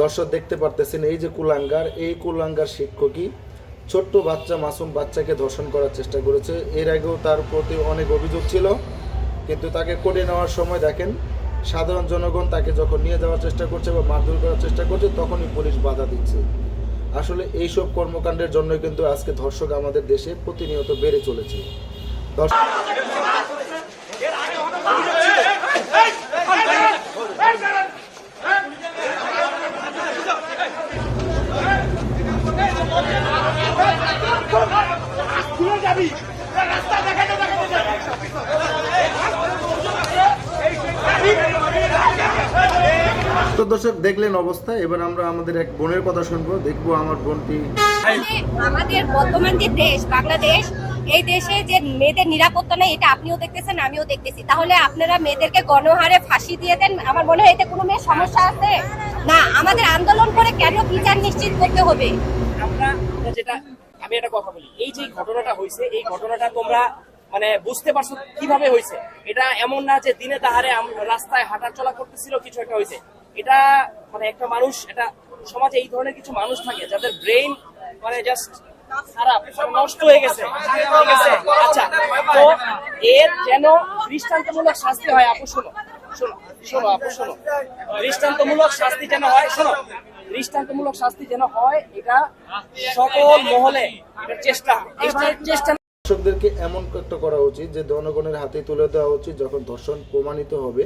দর্শক দেখতে পারতেছেন এই যে কুলাঙ্গার, এই কুলাঙ্গার শিক্ষকই ছোট্ট বাচ্চা মাসুম বাচ্চাকে ধর্ষণ করার চেষ্টা করেছে। এর আগেও তার প্রতি অনেক অভিযোগ ছিল, কিন্তু তাকে কোর্টে নেওয়ার সময় দেখেন সাধারণ জনগণ তাকে যখন নিয়ে যাওয়ার চেষ্টা করছে বা মারধর করার চেষ্টা করছে তখনই পুলিশ বাধা দিচ্ছে। আসলে এইসব কর্মকাণ্ডের জন্যই কিন্তু আজকে ধর্ষক আমাদের দেশে প্রতিনিয়ত বেড়ে চলেছে। তো দর্শক দেখলেন অবস্থা। এবার আমরা আমাদের এক বোনের কথা শুনবো, দেখবো আমার বোনটি। আমাদের বর্তমান যে দেশ বাংলাদেশ, এই দেশে যে মেয়েদের নিরাপত্তা নেই এটা আপনিও দেখতেছেন আমিও দেখতেছি। তাহলে আপনারা মেয়েদেরকে গণহারে ফাঁসি দিয়ে দেন, আমার মনে হয় এতে কোনো মেয়ের সমস্যা আছে না। আমাদের আন্দোলন করে কেন বিচার নিশ্চিত করতে হবে? আমি একটা কথা বলি, এই যে ঘটনাটা হয়েছে, এই ঘটনাটা তোমরা মানে বুঝতে পারছো কিভাবে হয়েছে? এটা এমন না যে দিনে তাহারে রাস্তায় হাঁটা চলা করতেছিল কিছু একটা হয়েছে। এটা মানে একটা মানুষ, এটা সমাজে এই ধরনের কিছু মানুষ থাকে যাদের ব্রেইন মানে জাস্ট খারাপ, নষ্ট হয়ে গেছে, ঠিক আছে? আচ্ছা, তো এর যেন দৃষ্টান্তমূলক শাস্তি হয়। আপু শোনো শোনো শোনো আপু শোনো, দৃষ্টান্তমূলক শাস্তি যেন হয়, শোনো, দৃষ্টান্তমূলক শাস্তি যেন হয়, এটা সকল মহলে এটা চেষ্টা। দর্শকদেরকে এমন একটা করা উচিত যে জনগণের হাতে তুলে দেওয়া উচিত, যখন ধর্ষণ প্রমাণিত হবে